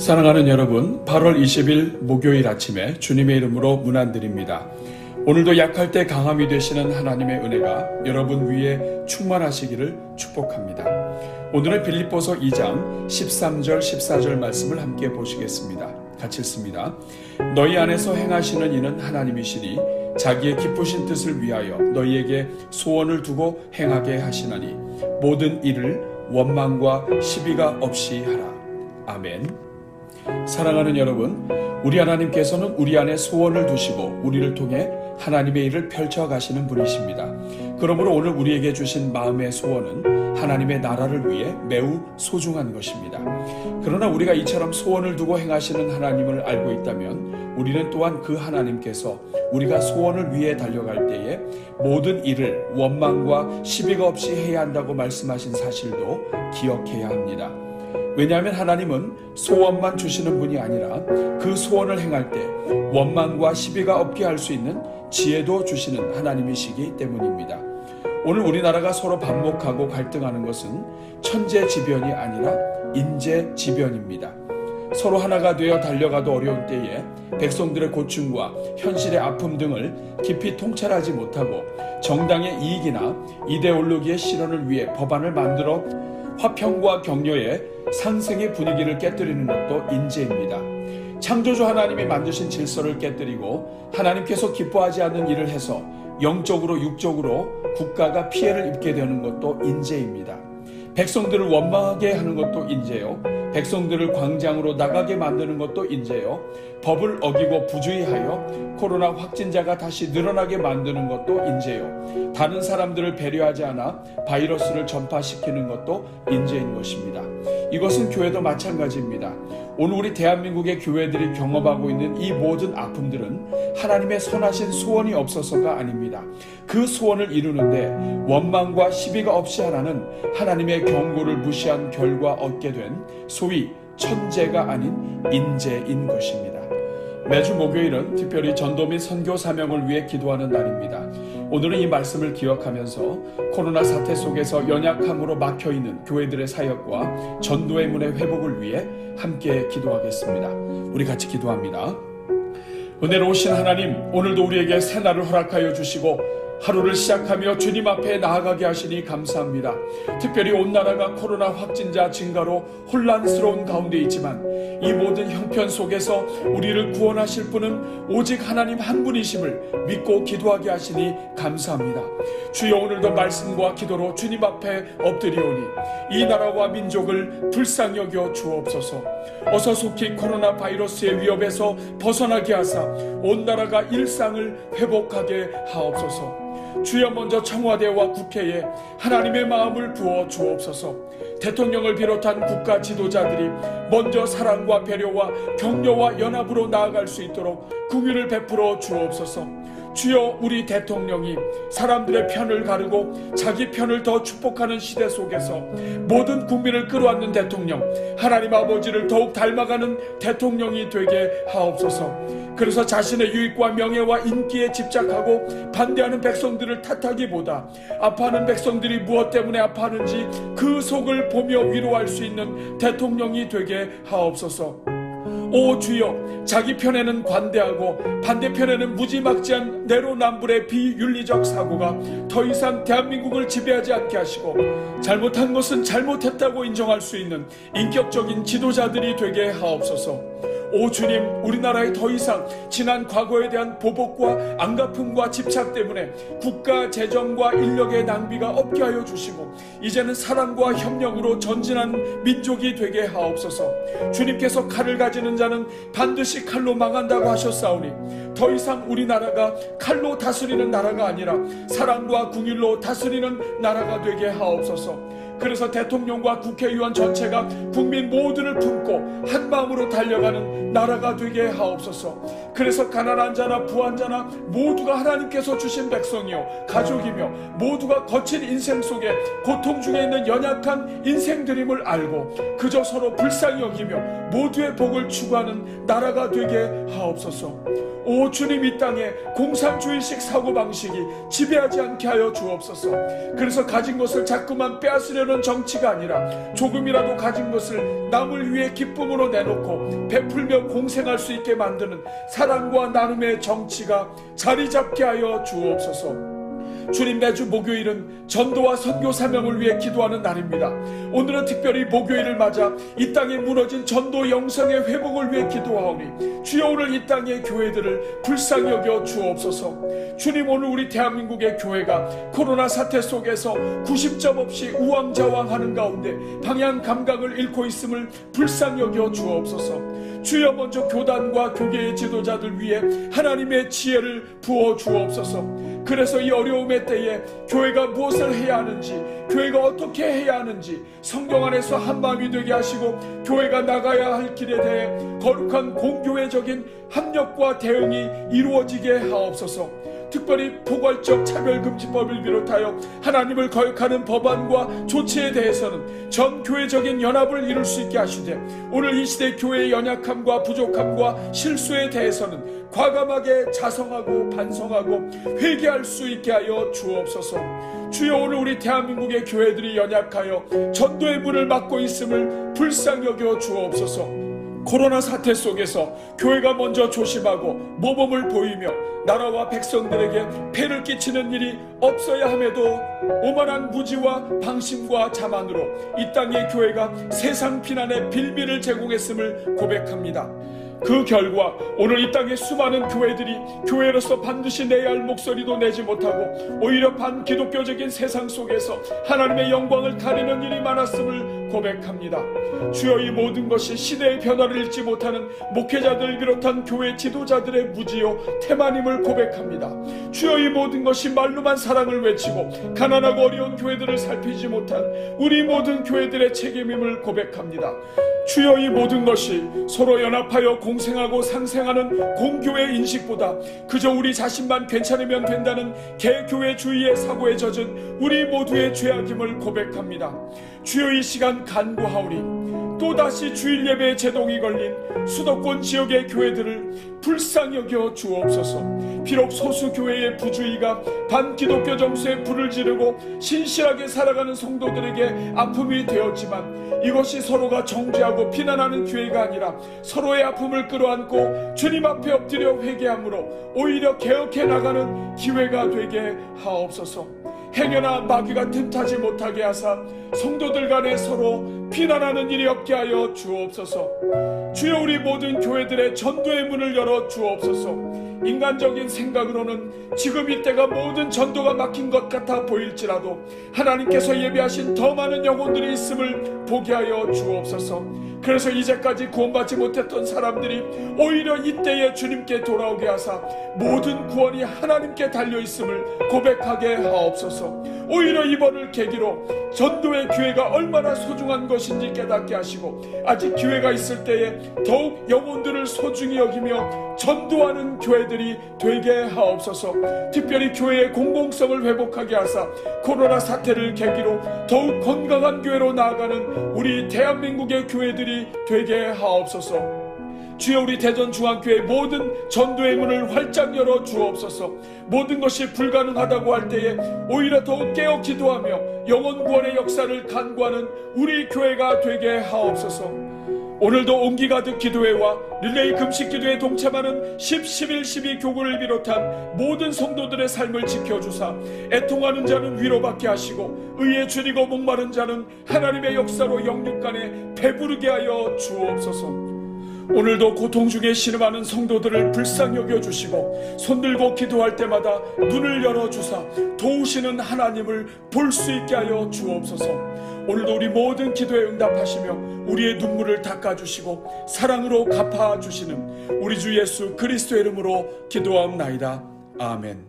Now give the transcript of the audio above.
사랑하는 여러분, 8월 20일 목요일 아침에 주님의 이름으로 문안드립니다. 오늘도 약할 때 강함이 되시는 하나님의 은혜가 여러분 위에 충만하시기를 축복합니다. 오늘은 빌립보서 2장 13절 14절 말씀을 함께 보시겠습니다. 같이 읽습니다. 너희 안에서 행하시는 이는 하나님이시니 자기의 기쁘신 뜻을 위하여 너희에게 소원을 두고 행하게 하시나니 모든 일을 원망과 시비가 없이 하라. 아멘. 사랑하는 여러분, 우리 하나님께서는 우리 안에 소원을 두시고 우리를 통해 하나님의 일을 펼쳐가시는 분이십니다. 그러므로 오늘 우리에게 주신 마음의 소원은 하나님의 나라를 위해 매우 소중한 것입니다. 그러나 우리가 이처럼 소원을 두고 행하시는 하나님을 알고 있다면 우리는 또한 그 하나님께서 우리가 소원을 위해 달려갈 때에 모든 일을 원망과 시비가 없이 해야 한다고 말씀하신 사실도 기억해야 합니다. 왜냐하면 하나님은 소원만 주시는 분이 아니라 그 소원을 행할 때 원망과 시비가 없게 할 수 있는 지혜도 주시는 하나님이시기 때문입니다. 오늘 우리나라가 서로 반목하고 갈등하는 것은 천재지변이 아니라 인재지변입니다. 서로 하나가 되어 달려가도 어려운 때에 백성들의 고충과 현실의 아픔 등을 깊이 통찰하지 못하고 정당의 이익이나 이데올로기의 실현을 위해 법안을 만들어 화평과 격려의 상생의 분위기를 깨뜨리는 것도 인재입니다. 창조주 하나님이 만드신 질서를 깨뜨리고 하나님께서 기뻐하지 않는 일을 해서 영적으로 육적으로 국가가 피해를 입게 되는 것도 인재입니다. 백성들을 원망하게 하는 것도 인재요. 백성들을 광장으로 나가게 만드는 것도 인재요. 법을 어기고 부주의하여 코로나 확진자가 다시 늘어나게 만드는 것도 인재요. 다른 사람들을 배려하지 않아 바이러스를 전파시키는 것도 인재인 것입니다. 이것은 교회도 마찬가지입니다. 오늘 우리 대한민국의 교회들이 경험하고 있는 이 모든 아픔들은 하나님의 선하신 소원이 없어서가 아닙니다. 그 소원을 이루는데 원망과 시비가 없이 하라는 하나님의 경고를 무시한 결과 얻게 된 소위 천재가 아닌 인재인 것입니다. 매주 목요일은 특별히 전도 및 선교 사명을 위해 기도하는 날입니다. 오늘은 이 말씀을 기억하면서 코로나 사태 속에서 연약함으로 막혀있는 교회들의 사역과 전도의 문의 회복을 위해 함께 기도하겠습니다. 우리 같이 기도합니다. 은혜로우신 하나님, 오늘도 우리에게 새날을 허락하여 주시고 하루를 시작하며 주님 앞에 나아가게 하시니 감사합니다. 특별히 온 나라가 코로나 확진자 증가로 혼란스러운 가운데 있지만 이 모든 형편 속에서 우리를 구원하실 분은 오직 하나님 한 분이심을 믿고 기도하게 하시니 감사합니다. 주여, 오늘도 말씀과 기도로 주님 앞에 엎드리오니 이 나라와 민족을 불쌍히 여겨 주옵소서. 어서 속히 코로나 바이러스의 위협에서 벗어나게 하사 온 나라가 일상을 회복하게 하옵소서. 주여, 먼저 청와대와 국회에 하나님의 마음을 부어 주옵소서. 대통령을 비롯한 국가 지도자들이 먼저 사랑과 배려와 격려와 연합으로 나아갈 수 있도록 긍휼을 베풀어 주옵소서. 주여, 우리 대통령이 사람들의 편을 가르고 자기 편을 더 축복하는 시대 속에서 모든 국민을 끌어안는 대통령, 하나님 아버지를 더욱 닮아가는 대통령이 되게 하옵소서. 그래서 자신의 유익과 명예와 인기에 집착하고 반대하는 백성들을 탓하기보다 아파하는 백성들이 무엇 때문에 아파하는지 그 속을 보며 위로할 수 있는 대통령이 되게 하옵소서. 오 주여, 자기 편에는 관대하고 반대편에는 무지막지한 내로남불의 비윤리적 사고가 더 이상 대한민국을 지배하지 않게 하시고 잘못한 것은 잘못했다고 인정할 수 있는 인격적인 지도자들이 되게 하옵소서. 오 주님, 우리나라에 더 이상 지난 과거에 대한 보복과 안갚음과 집착 때문에 국가 재정과 인력의 낭비가 없게 하여 주시고 이제는 사랑과 협력으로 전진하는 민족이 되게 하옵소서. 주님께서 칼을 가지는 자는 반드시 칼로 망한다고 하셨사오니 더 이상 우리나라가 칼로 다스리는 나라가 아니라 사랑과 긍휼로 다스리는 나라가 되게 하옵소서. 그래서 대통령과 국회의원 전체가 국민 모두를 품고 한 마음으로 달려가는 나라가 되게 하옵소서. 그래서 가난한 자나 부한 자나 모두가 하나님께서 주신 백성이요 가족이며 모두가 거친 인생 속에 고통 중에 있는 연약한 인생들임을 알고 그저 서로 불쌍히 여기며 모두의 복을 추구하는 나라가 되게 하옵소서. 오 주님, 이 땅에 공산주의식 사고방식이 지배하지 않게 하여 주옵소서. 그래서 가진 것을 자꾸만 빼앗으려 훔치려는 정치가 아니라 조금이라도 가진 것을 남을 위해 기쁨으로 내놓고 베풀며 공생할 수 있게 만드는 사랑과 나눔의 정치가 자리 잡게 하여 주옵소서. 주님, 매주 목요일은 전도와 선교 사명을 위해 기도하는 날입니다. 오늘은 특별히 목요일을 맞아 이 땅에 무너진 전도 영성의 회복을 위해 기도하오니 주여, 오늘 이 땅의 교회들을 불쌍히 여겨 주옵소서. 주님, 오늘 우리 대한민국의 교회가 코로나 사태 속에서 구심점 없이 우왕좌왕하는 가운데 방향 감각을 잃고 있음을 불쌍히 여겨 주옵소서. 주여, 먼저 교단과 교계의 지도자들 위해 하나님의 지혜를 부어 주옵소서. 그래서 이 어려움의 때에 교회가 무엇을 해야 하는지, 교회가 어떻게 해야 하는지 성경 안에서 한마음이 되게 하시고 교회가 나가야 할 길에 대해 거룩한 공교회적인 합력과 대응이 이루어지게 하옵소서. 특별히 포괄적 차별금지법을 비롯하여 하나님을 거역하는 법안과 조치에 대해서는 전 교회적인 연합을 이룰 수 있게 하시되, 오늘 이 시대 교회의 연약함과 부족함과 실수에 대해서는 과감하게 자성하고 반성하고 회개할 수 있게 하여 주옵소서. 주여, 오늘 우리 대한민국의 교회들이 연약하여 전도의 문을 막고 있음을 불쌍히 여겨 주옵소서. 코로나 사태 속에서 교회가 먼저 조심하고 모범을 보이며 나라와 백성들에게 폐를 끼치는 일이 없어야 함에도 오만한 무지와 방심과 자만으로 이 땅의 교회가 세상 비난의 빌미를 제공했음을 고백합니다. 그 결과 오늘 이 땅의 수많은 교회들이 교회로서 반드시 내야 할 목소리도 내지 못하고 오히려 반기독교적인 세상 속에서 하나님의 영광을 가리는 일이 많았음을 고백합니다. 주여, 이 모든 것이 시대의 변화를 읽지 못하는 목회자들을 비롯한 교회 지도자들의 무지요 태만임을 고백합니다. 주여, 이 모든 것이 말로만 사랑을 외치고 가난하고 어려운 교회들을 살피지 못한 우리 모든 교회들의 책임임을 고백합니다. 주여, 이 모든 것이 서로 연합하여 공생하고 상생하는 공교회 인식보다 그저 우리 자신만 괜찮으면 된다는 개교회주의의 사고에 젖은 우리 모두의 죄악임을 고백합니다. 주여, 이 시간 간구하오니 또다시 주일 예배에 제동이 걸린 수도권 지역의 교회들을 불쌍히 여겨 주옵소서. 비록 소수 교회의 부주의가 반기독교 정서에 불을 지르고 신실하게 살아가는 성도들에게 아픔이 되었지만, 이것이 서로가 정죄하고 비난하는 교회가 아니라 서로의 아픔을 끌어안고 주님 앞에 엎드려 회개함으로 오히려 개혁해 나가는 기회가 되게 하옵소서. 행여나 마귀가 틈타지 못하게 하사 성도들 간에 서로 비난하는 일이 없게 하여 주옵소서. 주여, 우리 모든 교회들의 전도의 문을 열어 주옵소서. 인간적인 생각으로는 지금 이때가 모든 전도가 막힌 것 같아 보일지라도 하나님께서 예비하신 더 많은 영혼들이 있음을 보게 하여 주옵소서. 그래서 이제까지 구원받지 못했던 사람들이 오히려 이때에 주님께 돌아오게 하사 모든 구원이 하나님께 달려있음을 고백하게 하옵소서. 오히려 이번을 계기로 전도의 기회가 얼마나 소중한 것인지 깨닫게 하시고 아직 기회가 있을 때에 더욱 영혼들을 소중히 여기며 전도하는 교회들이 되게 하옵소서. 특별히 교회의 공공성을 회복하게 하사 코로나 사태를 계기로 더욱 건강한 교회로 나아가는 우리 대한민국의 교회들이 되게 하옵소서. 주여, 우리 대전중앙교회 모든 전도의 문을 활짝 열어 주옵소서. 모든 것이 불가능하다고 할 때에 오히려 더욱 깨어 기도하며 영혼 구원의 역사를 간구하는 우리 교회가 되게 하옵소서. 오늘도 온기 가득 기도회와 릴레이 금식 기도에 동참하는 10, 11, 12 교구를 비롯한 모든 성도들의 삶을 지켜주사 애통하는 자는 위로받게 하시고 의에 줄이고 목마른 자는 하나님의 역사로 영육간에 배부르게 하여 주옵소서. 오늘도 고통 중에 신음하는 성도들을 불쌍히 여겨주시고 손들고 기도할 때마다 눈을 열어주사 도우시는 하나님을 볼 수 있게 하여 주옵소서. 오늘도 우리 모든 기도에 응답하시며 우리의 눈물을 닦아주시고 사랑으로 갚아주시는 우리 주 예수 그리스도의 이름으로 기도하옵나이다. 아멘.